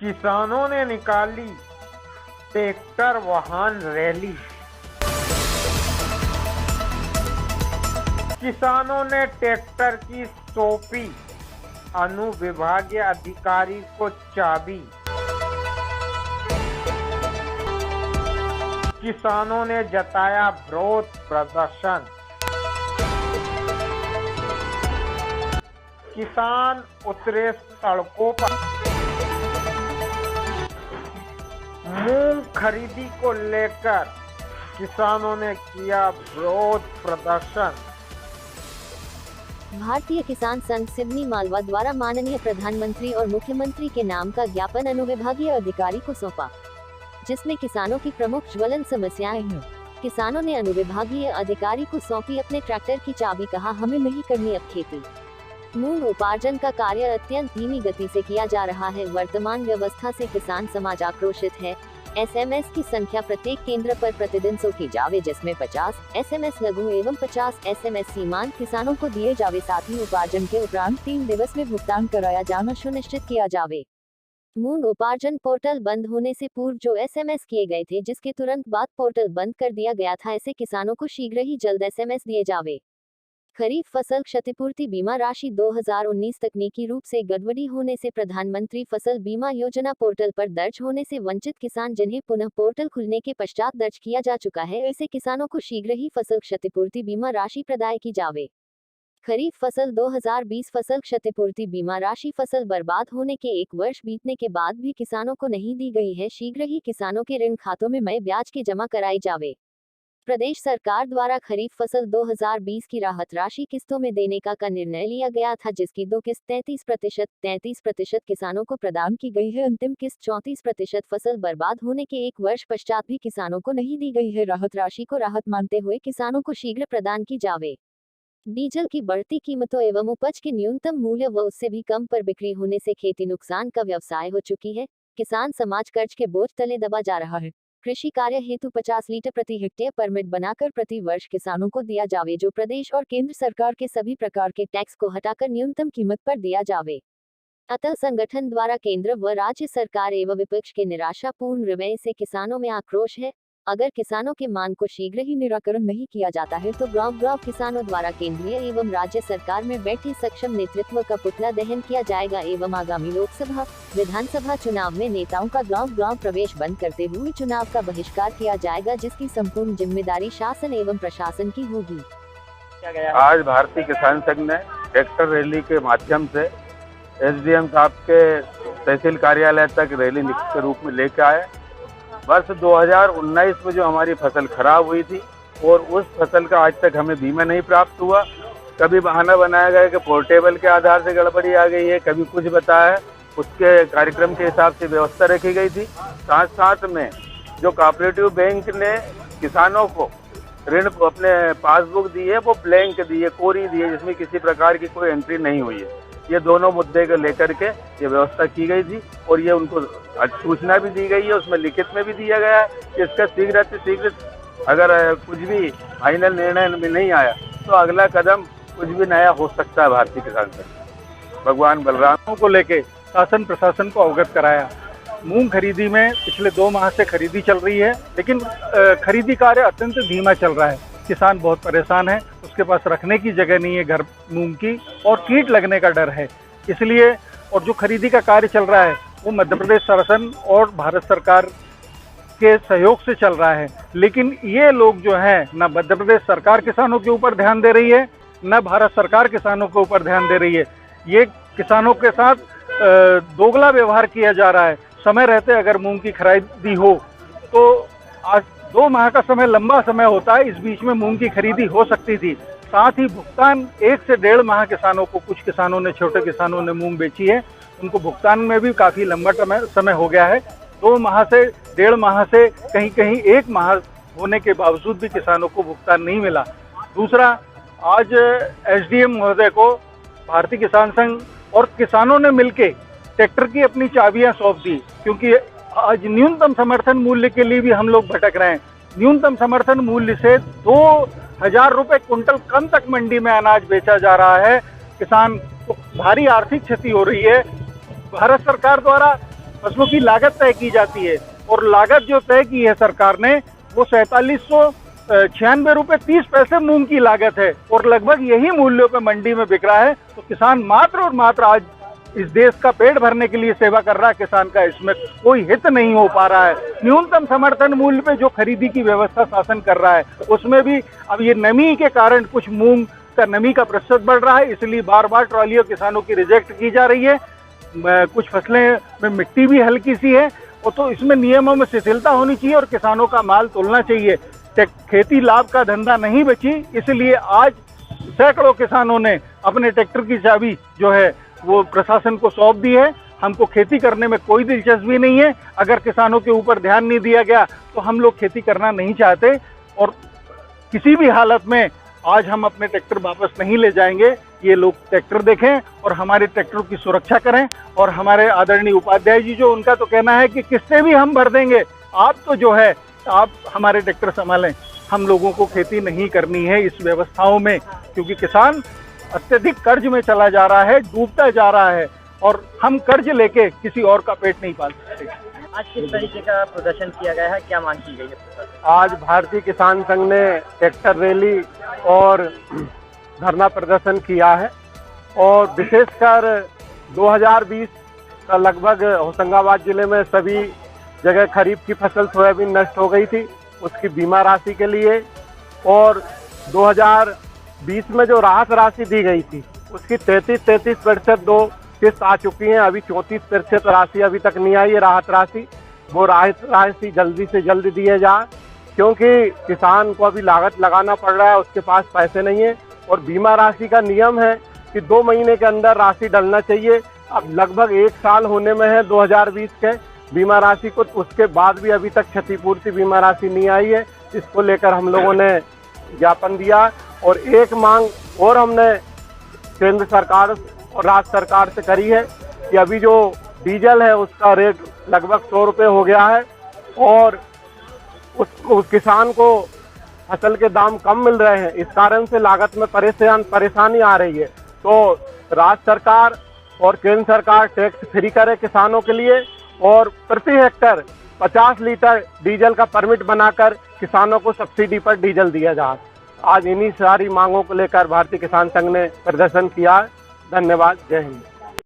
किसानों ने निकाली ट्रैक्टर वाहन रैली। किसानों ने ट्रैक्टर की सौंपी अनुविभागीय अधिकारी को चाबी। किसानों ने जताया विरोध प्रदर्शन। किसान उतरे सड़कों पर। मूंग खरीदी को लेकर किसानों ने किया विरोध प्रदर्शन। भारतीय किसान संघ सिवनी मालवा द्वारा माननीय प्रधानमंत्री और मुख्यमंत्री के नाम का ज्ञापन अनुविभागीय अधिकारी को सौंपा, जिसमें किसानों की प्रमुख ज्वलन समस्याएं हैं। किसानों ने अनुविभागीय अधिकारी को सौंपी अपने ट्रैक्टर की चाबी। कहा, हमें नहीं करनी अब खेती। मूंग उपार्जन का कार्य अत्यंत धीमी गति से किया जा रहा है। वर्तमान व्यवस्था से किसान समाज आक्रोशित है। एसएमएस की संख्या प्रत्येक केंद्र पर प्रतिदिन 100 की जावे, जिसमें 50 एसएमएस लघु एवं 50 एसएमएस सीमांत किसानों को दिए जावे। साथ ही उपार्जन के उपरांत 3 दिवस में भुगतान कराया जाना सुनिश्चित किया जावे। मूंग उपार्जन पोर्टल बंद होने से पूर्व जो एसएमएस किए गए थे, जिसके तुरंत बाद पोर्टल बंद कर दिया गया था, ऐसे किसानों को शीघ्र ही जल्द एसएमएस दिए जावे। खरीफ फसल क्षतिपूर्ति बीमा राशि 2019 तकनीकी रूप से गड़बड़ी होने से प्रधानमंत्री फसल बीमा योजना पोर्टल पर दर्ज होने से वंचित किसान, जिन्हें पुनः पोर्टल खुलने के पश्चात दर्ज किया जा चुका है, ऐसे किसानों को शीघ्र ही फसल क्षतिपूर्ति बीमा राशि प्रदान की जावे। खरीफ फसल 2020 फसल क्षतिपूर्ति बीमा राशि फसल बर्बाद होने के 1 वर्ष बीतने के बाद भी किसानों को नहीं दी गई है। शीघ्र ही किसानों के ऋण खातों में मई ब्याज की जमा कराई जावे। प्रदेश सरकार द्वारा खरीफ फसल 2020 की राहत राशि किस्तों में देने का निर्णय लिया गया था, जिसकी 2 किस्त 33% किसानों को प्रदान की गई है। अंतिम किस्त 34% फसल बर्बाद होने के 1 वर्ष पश्चात भी किसानों को नहीं दी गई है। राहत राशि को राहत मानते हुए किसानों को शीघ्र प्रदान की जावे। डीजल की बढ़ती कीमतों एवं उपज के न्यूनतम मूल्य व उससे भी कम पर बिक्री होने से खेती नुकसान का व्यवसाय हो चुकी है। किसान समाज कर्ज के बोझ तले दबा जा रहा है। कृषि कार्य हेतु 50 लीटर प्रति हेक्टेयर परमिट बनाकर प्रति वर्ष किसानों को दिया जावे, जो प्रदेश और केंद्र सरकार के सभी प्रकार के टैक्स को हटाकर न्यूनतम कीमत पर दिया जावे। अतः संगठन द्वारा केंद्र व राज्य सरकार एवं विपक्ष के निराशापूर्ण रवैये से किसानों में आक्रोश है। अगर किसानों के मांग को शीघ्र ही निराकरण नहीं किया जाता है तो गांव-गांव किसानों द्वारा केंद्रीय एवं राज्य सरकार में बैठे सक्षम नेतृत्व का पुतला दहन किया जाएगा एवं आगामी लोकसभा विधानसभा चुनाव में नेताओं का गांव-गांव प्रवेश बंद करते हुए चुनाव का बहिष्कार किया जाएगा, जिसकी संपूर्ण जिम्मेदारी शासन एवं प्रशासन की होगी। आज भारतीय किसान संघ ने ट्रैक्टर रैली के माध्यम से एसडीएम साहब के तहसील कार्यालय तक रैली के रूप में लेकर आए। वर्ष 2019 में जो हमारी फसल खराब हुई थी और उस फसल का आज तक हमें बीमा नहीं प्राप्त हुआ। कभी बहाना बनाया गया कि पोर्टेबल के आधार से गड़बड़ी आ गई है, कभी कुछ बताया है, उसके कार्यक्रम के हिसाब से व्यवस्था रखी गई थी। साथ साथ में जो कोऑपरेटिव बैंक ने किसानों को ऋण अपने पासबुक दी है वो ब्लैंक दी है, कोरी दी है, जिसमें किसी प्रकार की कोई एंट्री नहीं हुई है। ये दोनों मुद्दे को लेकर के ये व्यवस्था की गई थी और ये उनको सूचना भी दी गई है, उसमें लिखित में भी दिया गया है कि इसका शीघ्र से शीघ्र अगर कुछ भी फाइनल निर्णय में नहीं आया तो अगला कदम कुछ भी नया हो सकता है। भारतीय किसान संघ भगवान बलराम को लेके शासन प्रशासन को अवगत कराया। मूंग खरीदी में पिछले 2 माह से खरीदी चल रही है, लेकिन खरीदी कार्य अत्यंत धीमा चल रहा है। किसान बहुत परेशान है, उसके पास रखने की जगह नहीं है घर मूंग की, और कीट लगने का डर है। इसलिए और जो खरीदी का कार्य चल रहा है वो मध्य प्रदेश शासन और भारत सरकार के सहयोग से चल रहा है, लेकिन ये लोग जो हैं ना मध्य प्रदेश सरकार किसानों के ऊपर ध्यान दे रही है, न भारत सरकार किसानों के ऊपर ध्यान दे रही है। ये किसानों के साथ दोगला व्यवहार किया जा रहा है। समय रहते अगर मूंग की खरीदी हो तो आज 2 माह का समय लंबा समय होता है, इस बीच में मूंग की खरीदी हो सकती थी। साथ ही भुगतान 1 से 1.5 माह किसानों को, कुछ किसानों ने, छोटे किसानों ने मूंग बेची है, उनको भुगतान में भी काफ़ी लंबा समय हो गया है। 2 माह से 1.5 माह से कहीं 1 माह होने के बावजूद भी किसानों को भुगतान नहीं मिला। दूसरा, आज एसडीएम महोदय को भारतीय किसान संघ और किसानों ने मिलके ट्रैक्टर की अपनी चाबियां सौंप दी, क्योंकि आज न्यूनतम समर्थन मूल्य के लिए भी हम लोग भटक रहे हैं। न्यूनतम समर्थन मूल्य से 2000 रुपये कुंटल कम तक मंडी में अनाज बेचा जा रहा है। किसान को भारी आर्थिक क्षति हो रही है। भारत सरकार द्वारा फसलों की लागत तय की जाती है, और लागत जो तय की है सरकार ने वो 4796 रुपये 30 पैसे मूंग की लागत है, और लगभग यही मूल्यों पे मंडी में बिक रहा है। तो किसान मात्र और मात्र आज इस देश का पेट भरने के लिए सेवा कर रहा है किसान का, इसमें कोई हित नहीं हो पा रहा है। न्यूनतम समर्थन मूल्य पे जो खरीदी की व्यवस्था शासन कर रहा है उसमें भी अब ये नमी के कारण कुछ मूंग का नमी का प्रतिशत बढ़ रहा है, इसलिए बार बार ट्रॉलियों किसानों की रिजेक्ट की जा रही है। कुछ फसलें में मिट्टी भी हल्की सी है, और तो इसमें नियमों में शिथिलता होनी चाहिए और किसानों का माल तोलना चाहिए। खेती लाभ का धंधा नहीं बची, इसलिए आज सैकड़ों किसानों ने अपने ट्रैक्टर की चाबी जो है वो प्रशासन को सौंप दी है। हमको खेती करने में कोई दिलचस्पी नहीं है। अगर किसानों के ऊपर ध्यान नहीं दिया गया तो हम लोग खेती करना नहीं चाहते, और किसी भी हालत में आज हम अपने ट्रैक्टर वापस नहीं ले जाएंगे। ये लोग ट्रैक्टर देखें और हमारे ट्रैक्टरों की सुरक्षा करें। और हमारे आदरणीय उपाध्याय जी जो उनका तो कहना है कि किस्तें भी हम भर देंगे, आप तो जो है आप हमारे ट्रैक्टर संभालें। हम लोगों को खेती नहीं करनी है इस व्यवस्थाओं में, क्योंकि किसान अत्यधिक कर्ज में चला जा रहा है, डूबता जा रहा है, और हम कर्ज लेके किसी और का पेट नहीं पाल सकते। आज किस तरीके का प्रदर्शन किया गया है, क्या मांग की गई है? आज भारतीय किसान संघ ने ट्रैक्टर रैली और धरना प्रदर्शन किया है, और विशेषकर 2020 का लगभग होशंगाबाद जिले में सभी जगह खरीफ की फसल सोयाबीन नष्ट हो गई थी, उसकी बीमा राशि के लिए, और 2020 में जो राहत राशि दी गई थी उसकी 33% 2 किस्त आ चुकी हैं। अभी 34% राशि अभी तक नहीं आई है राहत राशि। वो राहत राशि जल्दी से जल्दी दिए जाए, क्योंकि किसान को अभी लागत लगाना पड़ रहा है, उसके पास पैसे नहीं है। और बीमा राशि का नियम है कि 2 महीने के अंदर राशि डलना चाहिए। अब लगभग 1 साल होने में है 2020 के बीमा राशि को, उसके बाद भी अभी तक क्षतिपूर्ति बीमा राशि नहीं आई है। इसको लेकर हम लोगों ने ज्ञापन दिया, और एक मांग और हमने केंद्र सरकार और राज्य सरकार से करी है कि अभी जो डीजल है उसका रेट लगभग 100 रुपये हो गया है, और उस किसान को फसल के दाम कम मिल रहे हैं, इस कारण से लागत में परेशानी आ रही है। तो राज्य सरकार और केंद्र सरकार टैक्स फ्री करे किसानों के लिए, और प्रति हेक्टर 50 लीटर डीजल का परमिट बनाकर किसानों को सब्सिडी पर डीजल दिया जाए। आज इन्हीं सारी मांगों को लेकर भारतीय किसान संघ ने प्रदर्शन किया। धन्यवाद। जय हिंद।